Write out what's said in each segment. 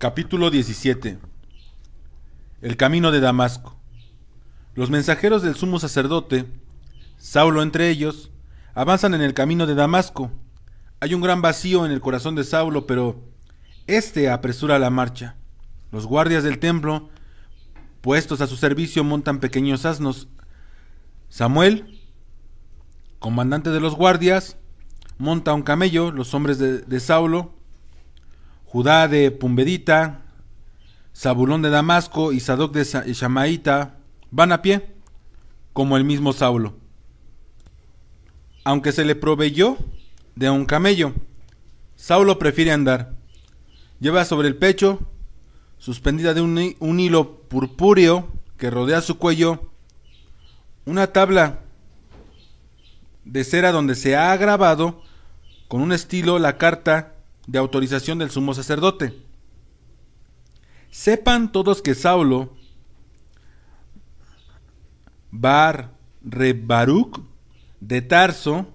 Capítulo 17. El camino de Damasco. Los mensajeros del sumo sacerdote, Saulo entre ellos, avanzan en el camino de Damasco. Hay un gran vacío en el corazón de Saulo, pero éste apresura la marcha. Los guardias del templo, puestos a su servicio, montan pequeños asnos. Samuel, comandante de los guardias, monta un camello. Los hombres de Saulo, Judá de Pumbedita, Zabulón de Damasco y Sadoc de Shamaíta, van a pie, como el mismo Saulo. Aunque se le proveyó de un camello, Saulo prefiere andar. Lleva sobre el pecho, suspendida de un hilo purpúreo que rodea su cuello, una tabla de cera donde se ha grabado con un estilo la carta de autorización del sumo sacerdote. Sepan todos que Saulo Bar Rebaruc de Tarso,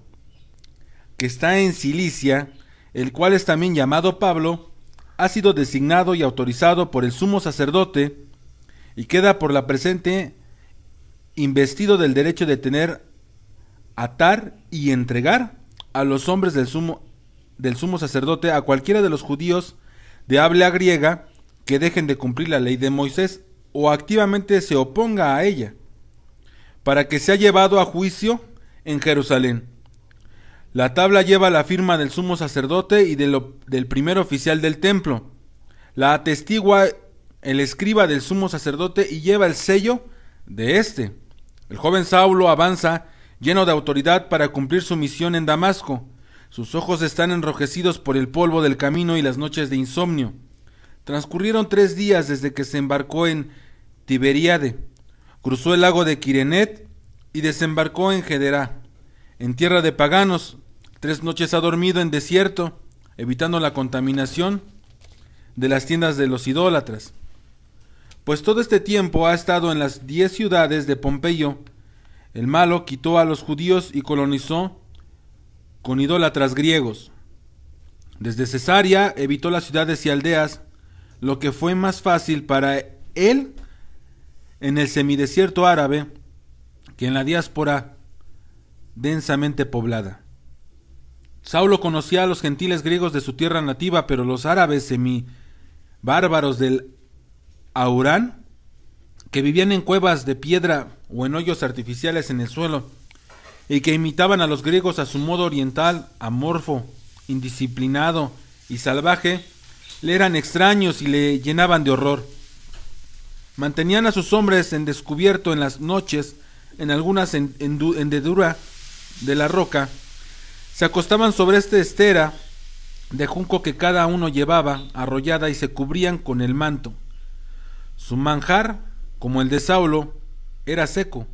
que está en Cilicia, el cual es también llamado Pablo, ha sido designado y autorizado por el sumo sacerdote y queda por la presente investido del derecho de tener, atar y entregar a los hombres del sumo sacerdote a cualquiera de los judíos de habla griega que dejen de cumplir la ley de Moisés o activamente se oponga a ella, para que sea llevado a juicio en Jerusalén. La tabla lleva la firma del sumo sacerdote y del primer oficial del templo. La atestigua el escriba del sumo sacerdote y lleva el sello de éste. El joven Saulo avanza lleno de autoridad para cumplir su misión en Damasco. Sus ojos están enrojecidos por el polvo del camino y las noches de insomnio. Transcurrieron 3 días desde que se embarcó en Tiberíade, cruzó el lago de Quirenet y desembarcó en Gederá, en tierra de paganos. 3 noches ha dormido en desierto, evitando la contaminación de las tiendas de los idólatras. Pues todo este tiempo ha estado en las 10 ciudades de Pompeyo. El malo quitó a los judíos y colonizó con idólatras griegos. Desde Cesarea evitó las ciudades y aldeas, lo que fue más fácil para él en el semidesierto árabe que en la diáspora densamente poblada. Saulo conocía a los gentiles griegos de su tierra nativa, pero los árabes semibárbaros del Aurán, que vivían en cuevas de piedra o en hoyos artificiales en el suelo, y que imitaban a los griegos a su modo oriental, amorfo, indisciplinado y salvaje, le eran extraños y le llenaban de horror. Mantenían a sus hombres en descubierto en las noches, en algunas hendedura de la roca. Se acostaban sobre esta estera de junco que cada uno llevaba arrollada y se cubrían con el manto. Su manjar, como el de Saulo, era seco: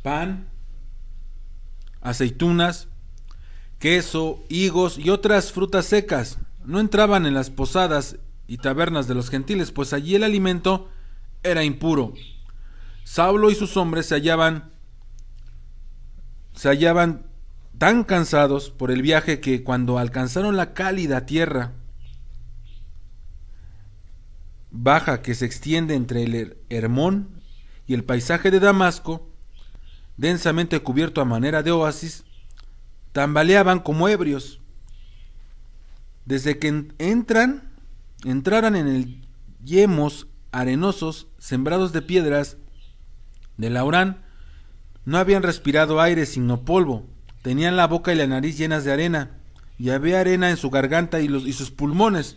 pan, aceitunas, queso, higos y otras frutas secas. No entraban en las posadas y tabernas de los gentiles, pues allí el alimento era impuro. Saulo y sus hombres se hallaban tan cansados por el viaje que cuando alcanzaron la cálida tierra baja que se extiende entre el Hermón y el paisaje de Damasco, densamente cubierto a manera de oasis, tambaleaban como ebrios. Desde que entraran en el yemos arenosos sembrados de piedras de Laurán, no habían respirado aire sino polvo. Tenían la boca y la nariz llenas de arena, y había arena en su garganta y sus pulmones.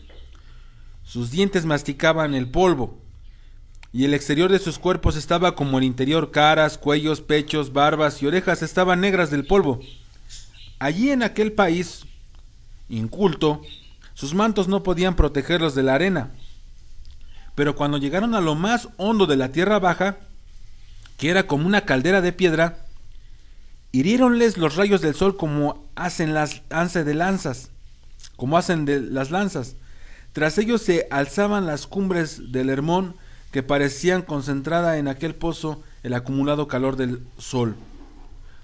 Sus dientes masticaban el polvo, y el exterior de sus cuerpos estaba como el interior. Caras, cuellos, pechos, barbas y orejas estaban negras del polvo. Allí en aquel país inculto, sus mantos no podían protegerlos de la arena. Pero cuando llegaron a lo más hondo de la tierra baja, que era como una caldera de piedra, hiriéronles los rayos del sol como hacen de las lanzas. Tras ellos se alzaban las cumbres del Hermón, que parecían concentrada en aquel pozo el acumulado calor del sol.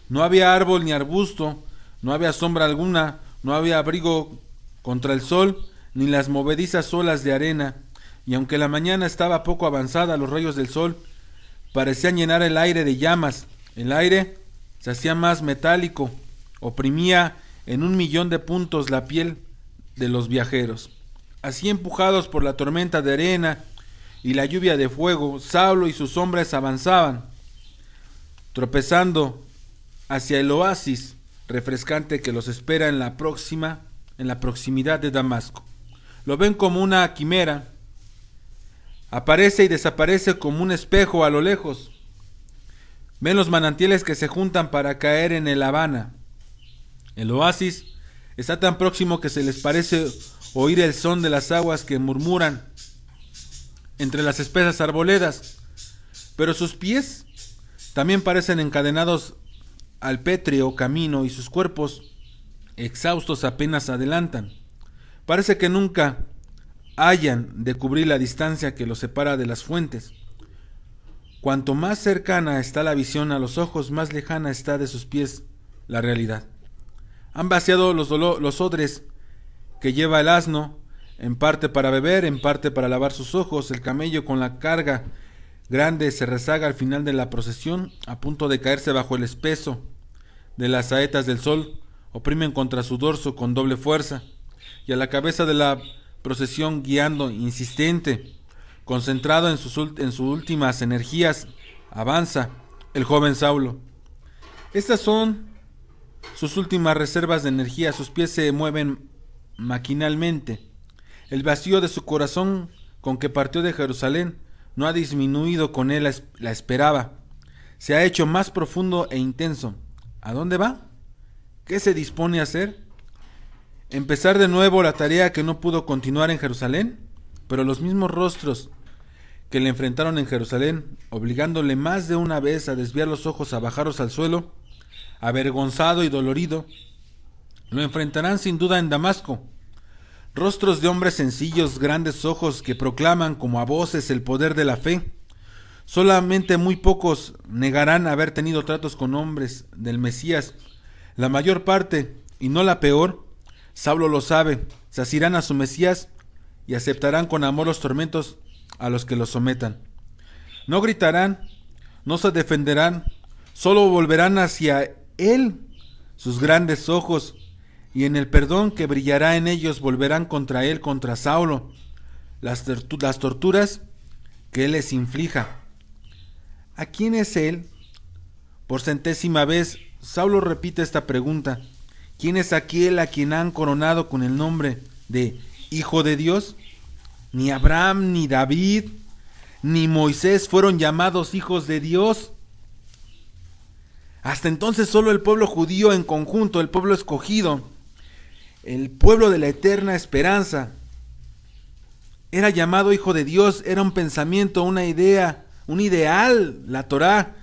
No había árbol ni arbusto, no había sombra alguna, no había abrigo contra el sol, ni las movedizas olas de arena. y aunque la mañana estaba poco avanzada, los rayos del sol parecían llenar el aire de llamas. El aire se hacía más metálico, oprimía en 1.000.000 de puntos la piel de los viajeros. Así, empujados por la tormenta de arena y la lluvia de fuego, Saulo y sus hombres avanzaban, tropezando hacia el oasis refrescante que los espera en la proximidad de Damasco. Lo ven como una quimera, aparece y desaparece como un espejo a lo lejos. Ven los manantiales que se juntan para caer en el Habana. El oasis está tan próximo que se les parece oír el son de las aguas que murmuran entre las espesas arboledas, pero sus pies también parecen encadenados al pétreo camino y sus cuerpos exhaustos apenas adelantan. Parece que nunca hayan de cubrir la distancia que los separa de las fuentes. Cuanto más cercana está la visión a los ojos, más lejana está de sus pies la realidad. Han vaciado los odres que lleva el asno, en parte para beber, en parte para lavar sus ojos. El camello con la carga grande se rezaga al final de la procesión, a punto de caerse bajo el espeso de las saetas del sol. Oprimen contra su dorso con doble fuerza, y a la cabeza de la procesión, guiando, insistente, concentrado en sus últimas energías, avanza el joven Saulo. Estas son sus últimas reservas de energía. Sus pies se mueven maquinalmente. El vacío de su corazón con que partió de Jerusalén no ha disminuido con él, la esperaba. Se ha hecho más profundo e intenso. ¿A dónde va? ¿Qué se dispone a hacer? ¿Empezar de nuevo la tarea que no pudo continuar en Jerusalén? Pero los mismos rostros que le enfrentaron en Jerusalén, obligándole más de una vez a desviar los ojos, a bajarlos al suelo, avergonzado y dolorido, lo enfrentarán sin duda en Damasco. Rostros de hombres sencillos, grandes ojos que proclaman como a voces el poder de la fe. Solamente muy pocos negarán haber tenido tratos con hombres del Mesías. La mayor parte, y no la peor, Saulo lo sabe, se asirán a su Mesías y aceptarán con amor los tormentos a los que los sometan. No gritarán, no se defenderán, solo volverán hacia él sus grandes ojos, y en el perdón que brillará en ellos volverán contra él, contra Saulo, las torturas que él les inflija. ¿A quién es él? Por 100ª vez, Saulo repite esta pregunta. ¿Quién es aquel a quien han coronado con el nombre de Hijo de Dios? Ni Abraham, ni David, ni Moisés fueron llamados hijos de Dios. Hasta entonces solo el pueblo judío en conjunto, el pueblo escogido, el pueblo de la eterna esperanza, era llamado hijo de Dios. Era un pensamiento, una idea, un ideal, la Torá,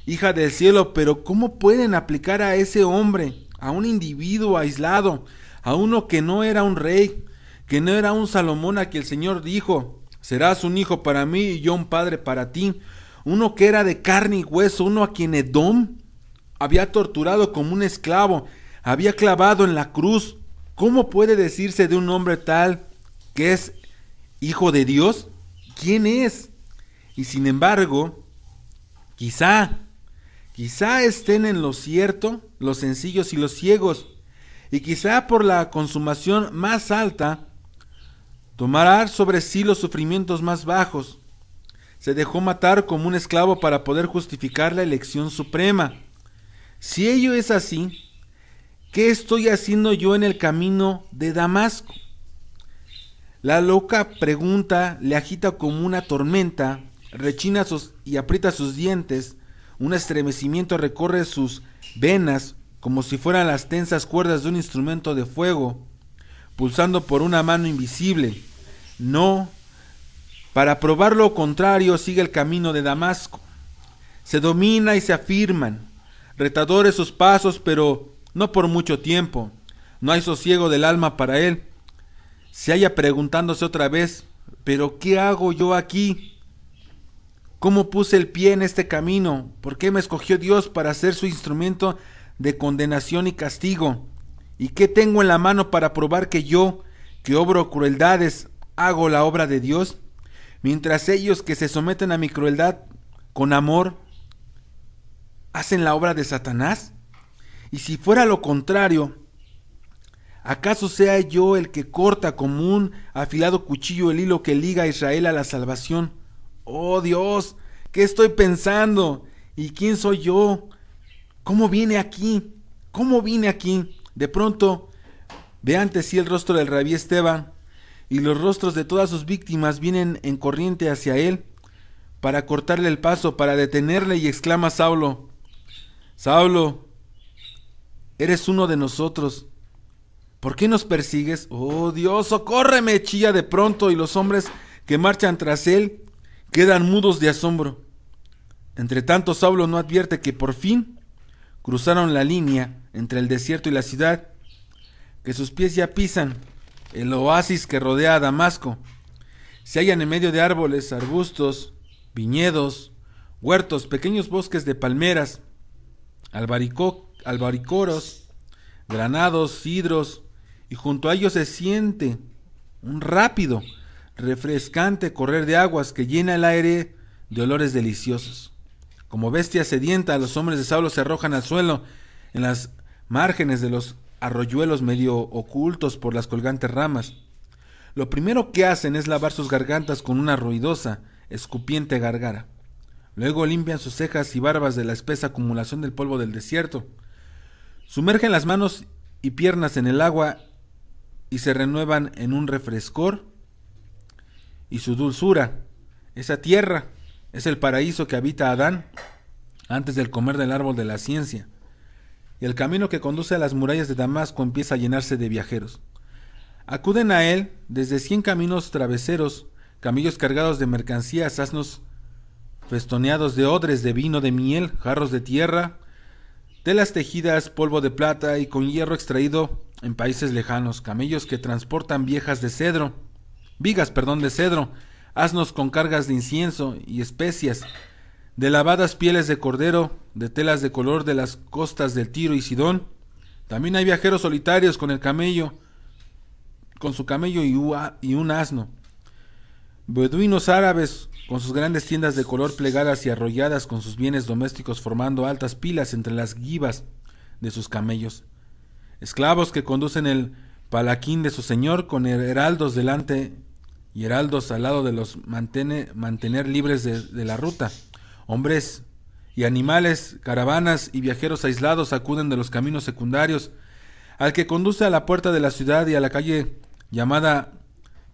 hija del cielo. Pero ¿cómo pueden aplicar a ese hombre, a un individuo aislado, a uno que no era un rey, que no era un Salomón a quien el Señor dijo: serás un hijo para mí y yo un padre para ti? Uno que era de carne y hueso, uno a quien Edom había torturado como un esclavo, había clavado en la cruz. ¿Cómo puede decirse de un hombre tal que es hijo de Dios? ¿Quién es? Y sin embargo, quizá estén en lo cierto los sencillos y los ciegos, y quizá por la consumación más alta tomará sobre sí los sufrimientos más bajos. Se dejó matar como un esclavo para poder justificar la elección suprema. Si ello es así, ¿qué estoy haciendo yo en el camino de Damasco? La loca pregunta le agita como una tormenta, rechina y aprieta sus dientes. Un estremecimiento recorre sus venas como si fueran las tensas cuerdas de un instrumento de fuego, pulsando por una mano invisible. No, para probar lo contrario, sigue el camino de Damasco. Se domina y se afirman, retadores sus pasos, pero no por mucho tiempo. No hay sosiego del alma para él. Se halla preguntándose otra vez: ¿pero qué hago yo aquí? ¿Cómo puse el pie en este camino? ¿Por qué me escogió Dios para ser su instrumento de condenación y castigo? ¿Y qué tengo en la mano para probar que yo, que obro crueldades, hago la obra de Dios? mientras ellos que se someten a mi crueldad con amor hacen la obra de Satanás? Y si fuera lo contrario, ¿acaso sea yo el que corta como un afilado cuchillo el hilo que liga a Israel a la salvación? Oh Dios, ¿qué estoy pensando? ¿Y quién soy yo? ¿Cómo vine aquí? ¿Cómo vine aquí? De pronto ve ante sí el rostro del rabí Esteban, y los rostros de todas sus víctimas vienen en corriente hacia él para cortarle el paso, para detenerle, y exclama Saulo: Saulo, eres uno de nosotros. ¿Por qué nos persigues? Oh Dios, socórreme, chilla de pronto, y los hombres que marchan tras él quedan mudos de asombro. Entre tanto, Saulo no advierte que por fin cruzaron la línea entre el desierto y la ciudad, que sus pies ya pisan el oasis que rodea a Damasco. Se hallan en medio de árboles, arbustos, viñedos, huertos, pequeños bosques de palmeras, albaricoros, granados, cedros, y junto a ellos se siente un rápido, refrescante correr de aguas que llena el aire de olores deliciosos. Como bestia sedienta, los hombres de Saulo se arrojan al suelo en las márgenes de los arroyuelos medio ocultos por las colgantes ramas. Lo primero que hacen es lavar sus gargantas con una ruidosa, escupiente gargara. Luego limpian sus cejas y barbas de la espesa acumulación del polvo del desierto. Sumergen las manos y piernas en el agua y se renuevan en un refrescor y su dulzura. Esa tierra es el paraíso que habita Adán antes del comer del árbol de la ciencia. Y el camino que conduce a las murallas de Damasco empieza a llenarse de viajeros. Acuden a él desde 100 caminos traveseros, camellos cargados de mercancías, asnos festoneados de odres de vino de miel, jarros de tierra, telas tejidas, polvo de plata y con hierro extraído en países lejanos, camellos que transportan vigas de cedro, asnos con cargas de incienso y especias, de lavadas pieles de cordero, de telas de color de las costas del Tiro y Sidón. También hay viajeros solitarios con su camello y un asno. Beduinos árabes con sus grandes tiendas de color plegadas y arrolladas con sus bienes domésticos formando altas pilas entre las guibas de sus camellos. Esclavos que conducen el palaquín de su señor con heraldos delante y heraldos al lado de los mantener libres de la ruta. Hombres y animales, caravanas y viajeros aislados acuden de los caminos secundarios al que conduce a la puerta de la ciudad y a la calle llamada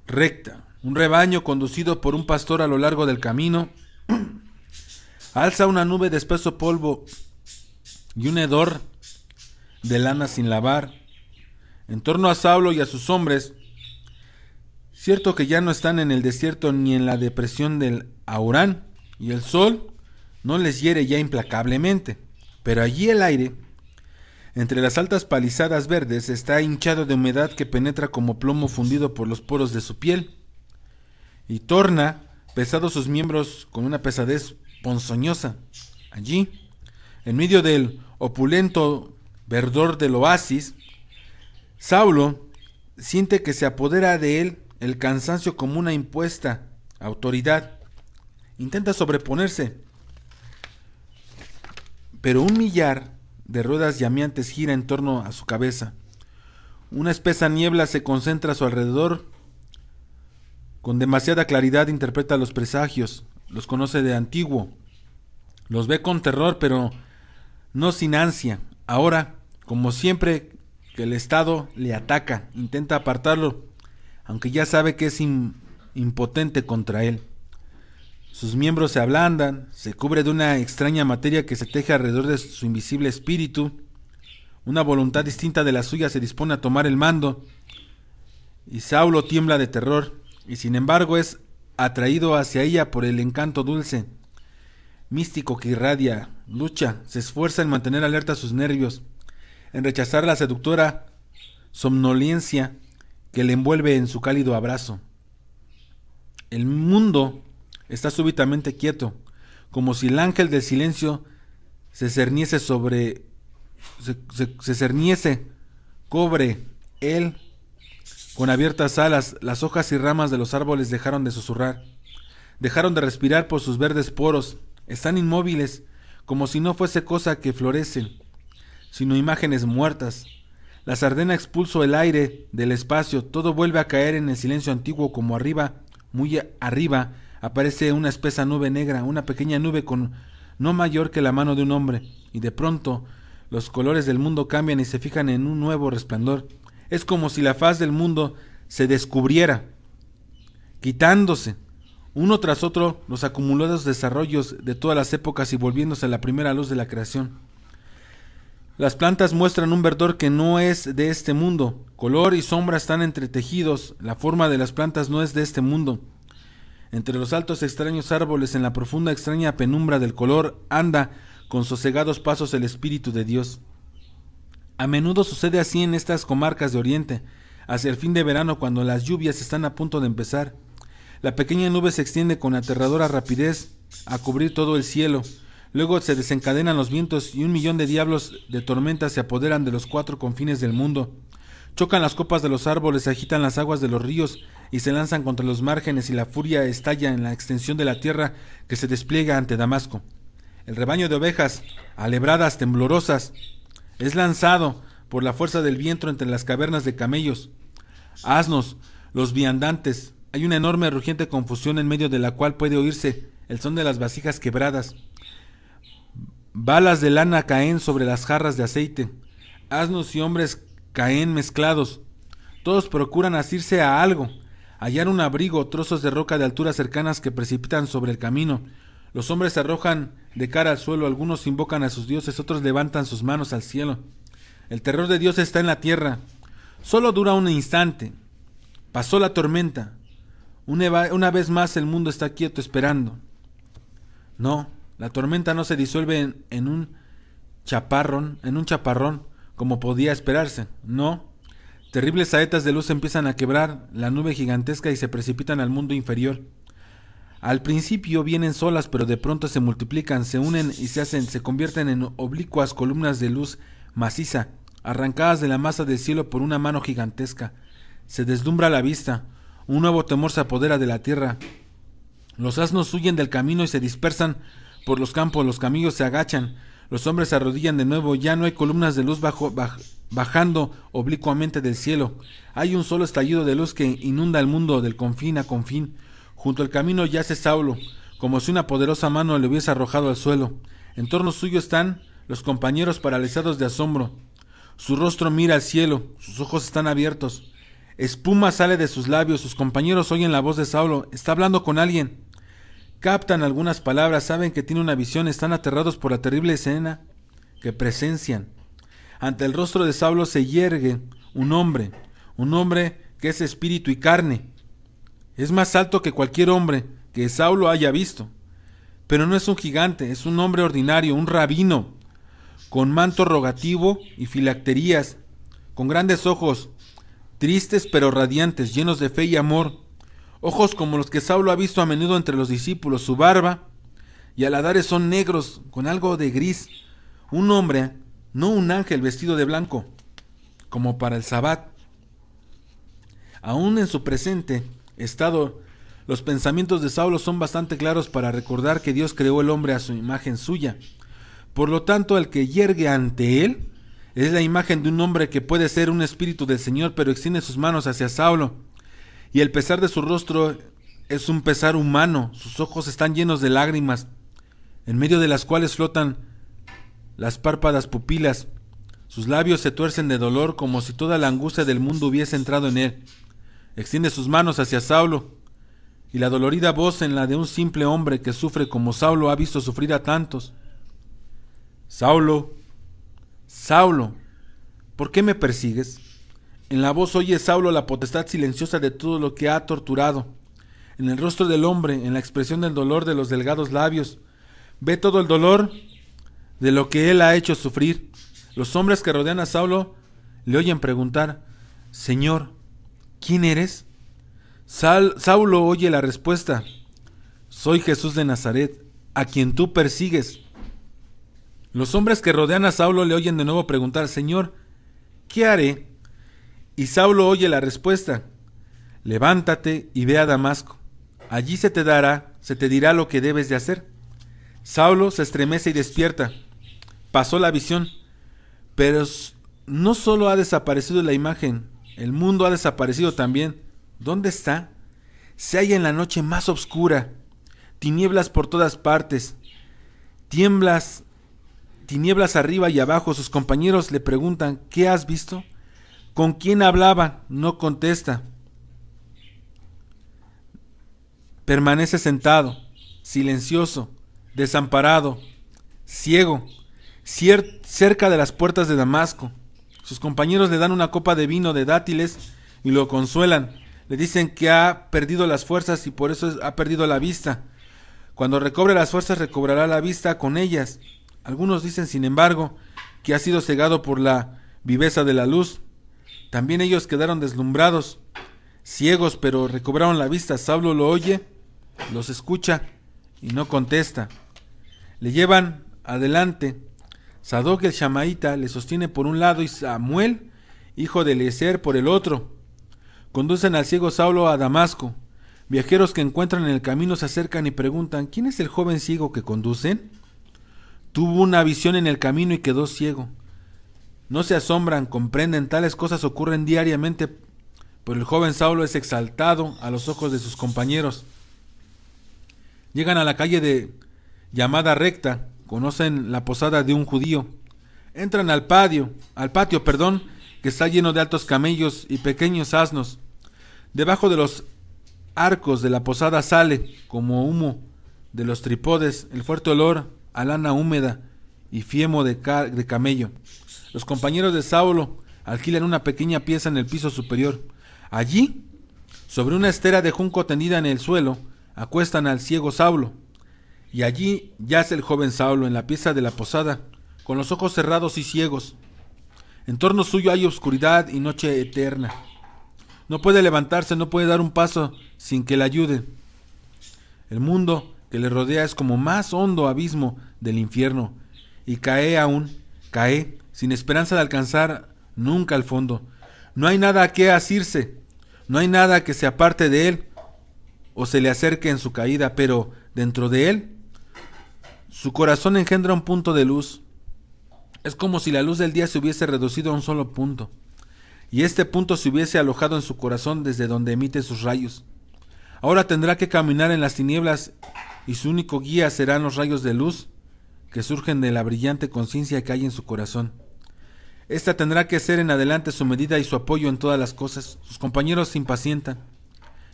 Recta. Un rebaño conducido por un pastor a lo largo del camino alza una nube de espeso polvo y un hedor de lana sin lavar. En torno a Saulo y a sus hombres, cierto que ya no están en el desierto ni en la depresión del Aurán, y el sol no les hiere ya implacablemente, pero allí el aire, entre las altas palizadas verdes, está hinchado de humedad que penetra como plomo fundido por los poros de su piel, y torna pesados sus miembros con una pesadez ponzoñosa. Allí, en medio del opulento verdor del oasis, Saulo siente que se apodera de él el cansancio como una impuesta autoridad. Intenta sobreponerse, pero un millar de ruedas llameantes gira en torno a su cabeza. Una espesa niebla se concentra a su alrededor. Con demasiada claridad interpreta los presagios, los conoce de antiguo, los ve con terror, pero no sin ansia. Ahora, como siempre que el Estado le ataca, intenta apartarlo, aunque ya sabe que es impotente contra él. Sus miembros se ablandan, se cubre de una extraña materia que se teje alrededor de su invisible espíritu. Una voluntad distinta de la suya se dispone a tomar el mando, y Saulo tiembla de terror, y sin embargo es atraído hacia ella por el encanto dulce, místico que irradia. Lucha, se esfuerza en mantener alerta sus nervios, en rechazar la seductora somnolencia que le envuelve en su cálido abrazo. El mundo está súbitamente quieto, como si el ángel del silencio se cerniese cobre él con abiertas alas. Las hojas y ramas de los árboles dejaron de susurrar. Dejaron de respirar por sus verdes poros. Están inmóviles, como si no fuese cosa que florecen, sino imágenes muertas. La sardina expulsó el aire del espacio, todo vuelve a caer en el silencio antiguo, como arriba, muy arriba, aparece una espesa nube negra, una pequeña nube con no mayor que la mano de un hombre, y de pronto los colores del mundo cambian y se fijan en un nuevo resplandor. Es como si la faz del mundo se descubriera, quitándose uno tras otro los acumulados desarrollos de todas las épocas y volviéndose a la primera luz de la creación. Las plantas muestran un verdor que no es de este mundo. Color y sombra están entretejidos. La forma de las plantas no es de este mundo. Entre los altos extraños árboles, en la profunda extraña penumbra del color, anda con sosegados pasos el Espíritu de Dios. A menudo sucede así en estas comarcas de Oriente, hacia el fin de verano, cuando las lluvias están a punto de empezar. La pequeña nube se extiende con aterradora rapidez a cubrir todo el cielo. Luego se desencadenan los vientos y 1.000.000 de diablos de tormenta se apoderan de los 4 confines del mundo. Chocan las copas de los árboles, agitan las aguas de los ríos y se lanzan contra los márgenes, y la furia estalla en la extensión de la tierra que se despliega ante Damasco. El rebaño de ovejas, alebradas, temblorosas, es lanzado por la fuerza del viento entre las cavernas de camellos. Asnos, los viandantes, hay una enorme rugiente confusión en medio de la cual puede oírse el son de las vasijas quebradas. Balas de lana caen sobre las jarras de aceite. Asnos y hombres caen mezclados. Todos procuran asirse a algo, hallar un abrigo, trozos de roca de alturas cercanas que precipitan sobre el camino. Los hombres se arrojan de cara al suelo, algunos invocan a sus dioses, otros levantan sus manos al cielo. El terror de Dios está en la tierra. Solo dura un instante. Pasó la tormenta. Una vez más el mundo está quieto esperando. No, la tormenta no se disuelve en un chaparrón, como podía esperarse. No. Terribles saetas de luz empiezan a quebrar la nube gigantesca y se precipitan al mundo inferior. Al principio vienen solas, pero de pronto se multiplican, se unen y se convierten en oblicuas columnas de luz maciza, arrancadas de la masa del cielo por una mano gigantesca. Se deslumbra la vista, un nuevo temor se apodera de la tierra. Los asnos huyen del camino y se dispersan por los campos, los camellos se agachan, los hombres se arrodillan de nuevo, ya no hay columnas de luz bajando oblicuamente del cielo. Hay un solo estallido de luz que inunda el mundo de confín a confín. Junto al camino yace Saulo, como si una poderosa mano le hubiese arrojado al suelo. En torno suyo están los compañeros paralizados de asombro. Su rostro mira al cielo, sus ojos están abiertos. Espuma sale de sus labios, sus compañeros oyen la voz de Saulo, está hablando con alguien. Captan algunas palabras, saben que tiene una visión, están aterrados por la terrible escena que presencian. Ante el rostro de Saulo se yergue un hombre que es espíritu y carne. Es más alto que cualquier hombre que Saulo haya visto. Pero no es un gigante, es un hombre ordinario, un rabino, con manto rogativo y filacterías, con grandes ojos, tristes pero radiantes, llenos de fe y amor, ojos como los que Saulo ha visto a menudo entre los discípulos. Su barba y aladares son negros, con algo de gris. Un hombre, no un ángel vestido de blanco, como para el sabbat. Aún en su presente estado, los pensamientos de Saulo son bastante claros para recordar que Dios creó el hombre a su imagen suya. Por lo tanto, el que yergue ante él es la imagen de un hombre que puede ser un espíritu del Señor, pero extiende sus manos hacia Saulo. Y el pesar de su rostro es un pesar humano. Sus ojos están llenos de lágrimas, en medio de las cuales flotan las párpadas pupilas. Sus labios se tuercen de dolor, como si toda la angustia del mundo hubiese entrado en él. Extiende sus manos hacia Saulo, y la dolorida voz en la de un simple hombre que sufre como Saulo ha visto sufrir a tantos. Saulo, Saulo, ¿por qué me persigues? En la voz oye Saulo la potestad silenciosa de todo lo que ha torturado. En el rostro del hombre, en la expresión del dolor de los delgados labios, ve todo el dolor de lo que él ha hecho sufrir. Los hombres que rodean a Saulo le oyen preguntar: Señor, ¿quién eres? Saulo oye la respuesta: soy Jesús de Nazaret, a quien tú persigues. Los hombres que rodean a Saulo le oyen de nuevo preguntar: Señor, ¿qué haré? Y Saulo oye la respuesta: levántate y ve a Damasco. Allí se te dará se te dirá lo que debes de hacer. Saulo se estremece y despierta. Pasó la visión, pero no solo ha desaparecido la imagen, el mundo ha desaparecido también. ¿Dónde está? Se halla en la noche más oscura, tinieblas por todas partes, tinieblas arriba y abajo. Sus compañeros le preguntan: ¿qué has visto? ¿Con quién hablaba? No contesta. Permanece sentado, silencioso, desamparado, ciego, cerca de las puertas de Damasco. Sus compañeros le dan una copa de vino de dátiles y lo consuelan. Le dicen que ha perdido las fuerzas y por eso ha perdido la vista. Cuando recobre las fuerzas, recobrará la vista con ellas. Algunos dicen, sin embargo, que ha sido cegado por la viveza de la luz. También ellos quedaron deslumbrados, ciegos, pero recobraron la vista. Saulo lo oye, los escucha y no contesta. Le llevan adelante. Sadoc el Shamaíta le sostiene por un lado y Samuel, hijo de Eliezer, por el otro. Conducen al ciego Saulo a Damasco. Viajeros que encuentran en el camino se acercan y preguntan: ¿quién es el joven ciego que conducen? Tuvo una visión en el camino y quedó ciego. No se asombran, comprenden, tales cosas ocurren diariamente, pero el joven Saulo es exaltado a los ojos de sus compañeros. Llegan a la calle llamada Recta, conocen la posada de un judío. Entran al patio, que está lleno de altos camellos y pequeños asnos. Debajo de los arcos de la posada sale, como humo de los tripodes, el fuerte olor a lana húmeda y fiemo de camello. Los compañeros de Saulo alquilan una pequeña pieza en el piso superior. Allí, sobre una estera de junco tendida en el suelo, acuestan al ciego Saulo. Y allí yace el joven Saulo en la pieza de la posada, con los ojos cerrados y ciegos. En torno suyo hay oscuridad y noche eterna. No puede levantarse, no puede dar un paso sin que le ayude. El mundo que le rodea es como más hondo abismo del infierno, y cae, sin esperanza de alcanzar nunca al fondo. No hay nada a qué asirse, no hay nada que se aparte de él o se le acerque en su caída, pero dentro de él su corazón engendra un punto de luz. Es como si la luz del día se hubiese reducido a un solo punto, y este punto se hubiese alojado en su corazón desde donde emite sus rayos. Ahora tendrá que caminar en las tinieblas, y su único guía serán los rayos de luz que surgen de la brillante conciencia que hay en su corazón. Esta tendrá que ser en adelante su medida y su apoyo en todas las cosas. Sus compañeros se impacientan.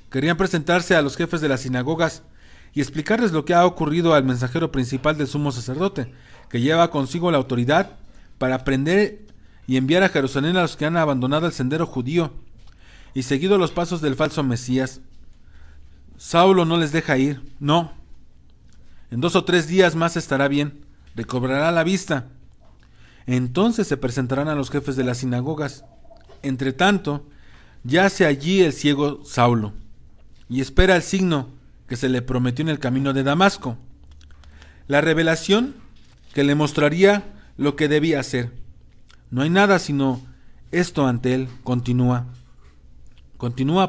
Querían presentarse a los jefes de las sinagogas y explicarles lo que ha ocurrido al mensajero principal del sumo sacerdote, que lleva consigo la autoridad para prender y enviar a Jerusalén a los que han abandonado el sendero judío y seguido los pasos del falso Mesías. Saulo no les deja ir, no. En 2 o 3 días más estará bien, recobrará la vista. Entonces se presentarán a los jefes de las sinagogas. Entre tanto, yace allí el ciego Saulo y espera el signo que se le prometió en el camino de Damasco, la revelación que le mostraría lo que debía hacer. No hay nada sino esto ante él. Continúa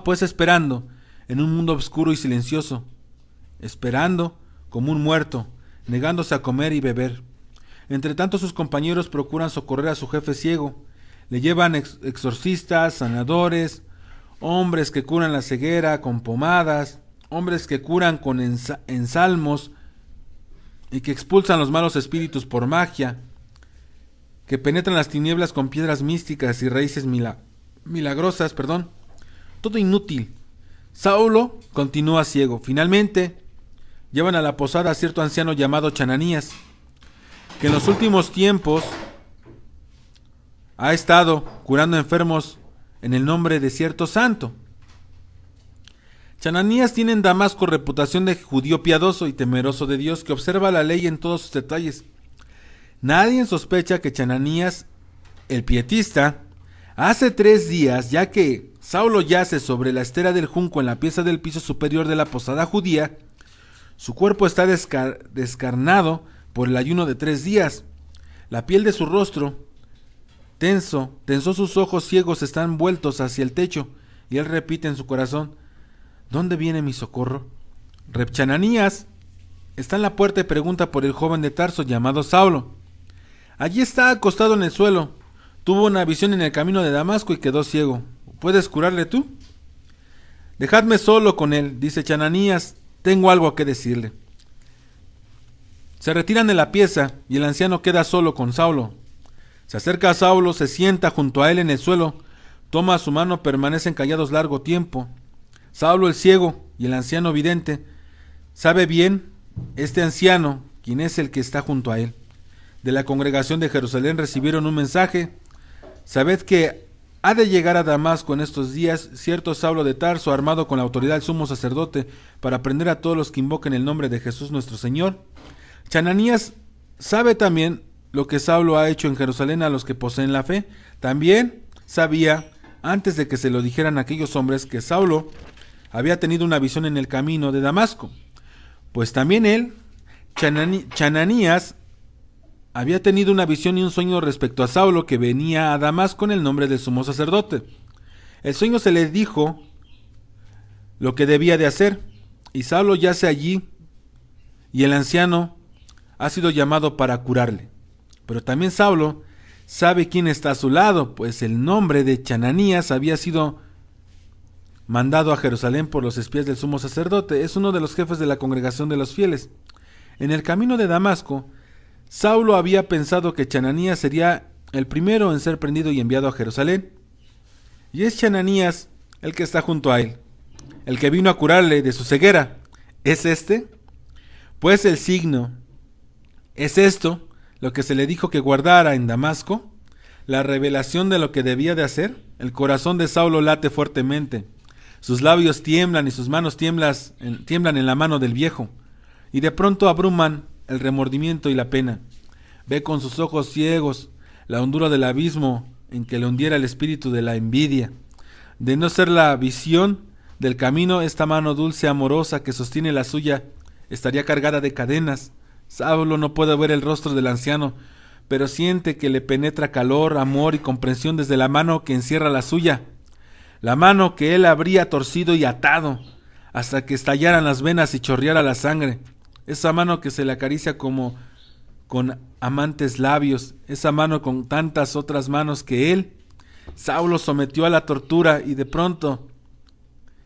pues esperando en un mundo oscuro y silencioso, esperando como un muerto, negándose a comer y beber. Entre tanto sus compañeros procuran socorrer a su jefe ciego. Le llevan exorcistas, sanadores, hombres que curan la ceguera con pomadas, hombres que curan con ensalmos y que expulsan los malos espíritus por magia, que penetran las tinieblas con piedras místicas y raíces milagrosas. Todo inútil. Saulo continúa ciego. Finalmente llevan a la posada a cierto anciano llamado Chananías, que en los últimos tiempos ha estado curando enfermos en el nombre de cierto santo. Chananías tiene en Damasco reputación de judío piadoso y temeroso de Dios, que observa la ley en todos sus detalles. Nadie sospecha que Chananías, el pietista, hace 3 días, ya que Saulo yace sobre la estera del junco en la pieza del piso superior de la posada judía, su cuerpo está descarnado por el ayuno de 3 días. La piel de su rostro tensó sus ojos ciegos están vueltos hacia el techo, y él repite en su corazón: ¿dónde viene mi socorro? Reb Chananías está en la puerta y pregunta por el joven de Tarso llamado Saulo. Allí está acostado en el suelo. Tuvo una visión en el camino de Damasco y quedó ciego. ¿Puedes curarle tú? Dejadme solo con él, dice Chananías. Tengo algo que decirle. Se retiran de la pieza y el anciano queda solo con Saulo. Se acerca a Saulo, se sienta junto a él en el suelo, toma su mano, permanecen callados largo tiempo. Saulo el ciego y el anciano vidente sabe bien este anciano quién es el que está junto a él. De la congregación de Jerusalén recibieron un mensaje. Sabed que ha de llegar a Damasco en estos días cierto Saulo de Tarso, armado con la autoridad del sumo sacerdote, para prender a todos los que invoquen el nombre de Jesús nuestro Señor. Chananías sabe también lo que Saulo ha hecho en Jerusalén a los que poseen la fe. También sabía, antes de que se lo dijeran aquellos hombres, que Saulo había tenido una visión en el camino de Damasco. Pues también él, Chananías, había tenido una visión y un sueño respecto a Saulo, que venía a Damasco en el nombre del sumo sacerdote. El sueño se le dijo lo que debía de hacer, y Saulo yace allí, y el anciano ha sido llamado para curarle. Pero también Saulo sabe quién está a su lado, pues el nombre de Chananías había sido mandado a Jerusalén por los espías del sumo sacerdote. Es uno de los jefes de la congregación de los fieles. En el camino de Damasco, Saulo había pensado que Chananías sería el primero en ser prendido y enviado a Jerusalén. Y es Chananías el que está junto a él, el que vino a curarle de su ceguera. ¿Es este? Pues el signo. ¿Es esto lo que se le dijo que guardara en Damasco? La revelación de lo que debía de hacer. El corazón de Saulo late fuertemente. Sus labios tiemblan y sus manos tiemblan en la mano del viejo. Y de pronto abruman el remordimiento y la pena. Ve con sus ojos ciegos la hondura del abismo en que le hundiera el espíritu de la envidia. De no ser la visión del camino, esta mano dulce amorosa que sostiene la suya estaría cargada de cadenas. Saulo no puede ver el rostro del anciano, pero siente que le penetra calor, amor y comprensión desde la mano que encierra la suya, la mano que él habría torcido y atado hasta que estallaran las venas y chorreara la sangre. Esa mano que se le acaricia como con amantes labios, esa mano con tantas otras manos que él, Saulo, sometió a la tortura, y de pronto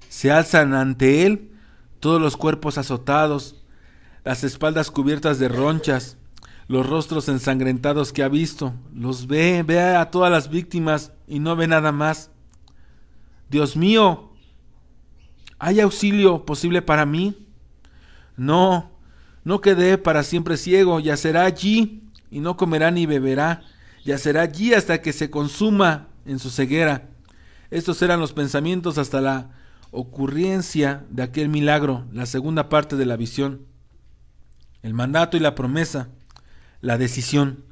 se alzan ante él todos los cuerpos azotados, las espaldas cubiertas de ronchas, los rostros ensangrentados que ha visto. Los ve a todas las víctimas y no ve nada más. Dios mío, ¿hay auxilio posible para mí? No quedé para siempre ciego, yacerá allí y no comerá ni beberá, yacerá allí hasta que se consuma en su ceguera. Estos eran los pensamientos hasta la ocurrencia de aquel milagro, la segunda parte de la visión. El mandato y la promesa, la decisión.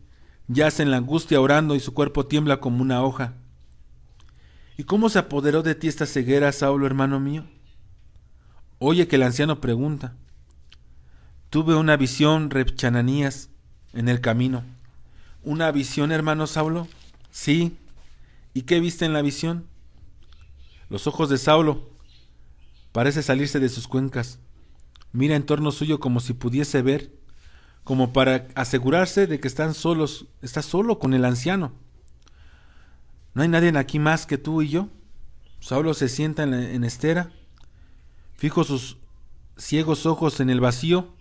Yace en la angustia orando y su cuerpo tiembla como una hoja. ¿Y cómo se apoderó de ti esta ceguera, Saulo, hermano mío? Oye que el anciano pregunta. Tuve una visión, Reb Chananías, en el camino. ¿Una visión, hermano Saulo? Sí. ¿Y qué viste en la visión? Los ojos de Saulo parece salirse de sus cuencas. Mira en torno suyo como si pudiese ver, como para asegurarse de que está solo con el anciano. ¿No hay nadie aquí más que tú y yo? Saulo se sienta en estera, fijo sus ciegos ojos en el vacío.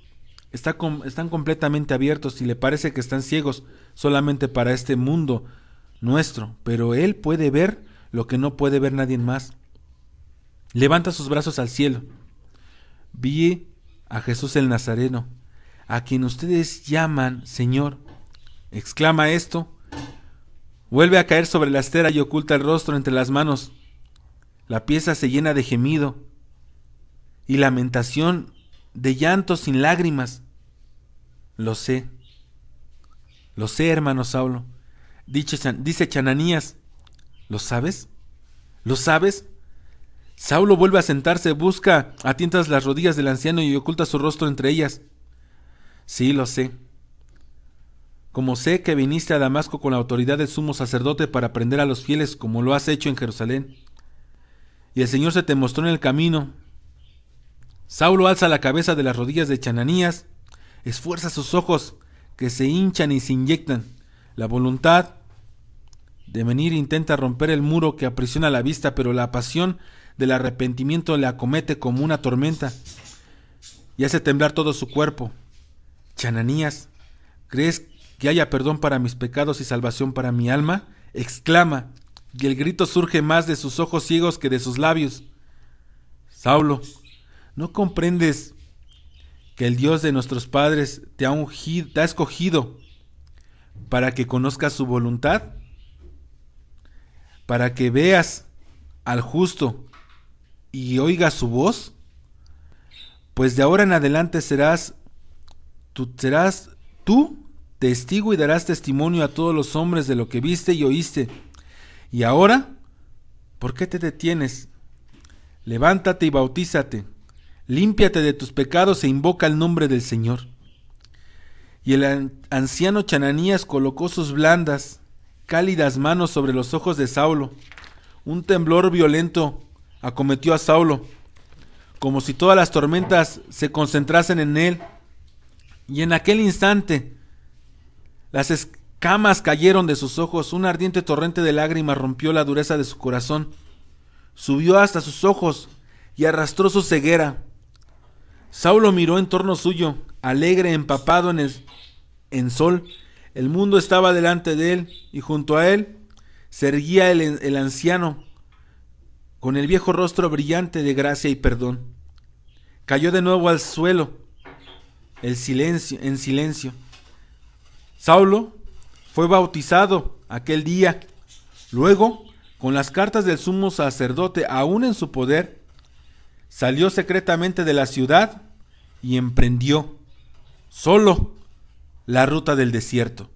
Están completamente abiertos y le parece que están ciegos solamente para este mundo nuestro, pero él puede ver lo que no puede ver nadie más. Levanta sus brazos al cielo. Vi a Jesús el Nazareno, a quien ustedes llaman Señor. Exclama esto. Vuelve a caer sobre la estera y oculta el rostro entre las manos. La pieza se llena de gemido y lamentación, de llanto sin lágrimas. Lo sé, hermano Saulo. Dice Chananías. ¿Lo sabes? ¿Lo sabes? Saulo vuelve a sentarse, busca a tientas las rodillas del anciano y oculta su rostro entre ellas. Sí, lo sé. Como sé que viniste a Damasco con la autoridad del sumo sacerdote para prender a los fieles, como lo has hecho en Jerusalén. Y el Señor se te mostró en el camino. Saulo alza la cabeza de las rodillas de Chananías, esfuerza sus ojos que se hinchan y se inyectan. La voluntad de venir intenta romper el muro que aprisiona la vista, pero la pasión del arrepentimiento le acomete como una tormenta y hace temblar todo su cuerpo. Chananías, ¿crees que haya perdón para mis pecados y salvación para mi alma? Exclama, y el grito surge más de sus ojos ciegos que de sus labios. Saulo, ¿no comprendes que el Dios de nuestros padres te ha escogido para que conozcas su voluntad? Para que veas al justo y oigas su voz. Pues de ahora en adelante serás tú testigo y darás testimonio a todos los hombres de lo que viste y oíste. Y ahora, ¿por qué te detienes? Levántate y bautízate, límpiate de tus pecados e invoca el nombre del Señor. Y el anciano Chananías colocó sus blandas, cálidas manos sobre los ojos de Saulo. Un temblor violento acometió a Saulo, como si todas las tormentas se concentrasen en él. Y en aquel instante, las escamas cayeron de sus ojos, un ardiente torrente de lágrimas rompió la dureza de su corazón, subió hasta sus ojos y arrastró su ceguera. Saulo miró en torno suyo, alegre, empapado en sol. El mundo estaba delante de él, y junto a él se erguía el anciano, con el viejo rostro brillante de gracia y perdón. Cayó de nuevo al suelo, en silencio. Saulo fue bautizado aquel día. Luego, con las cartas del sumo sacerdote aún en su poder, salió secretamente de la ciudad y emprendió, solo, la ruta del desierto.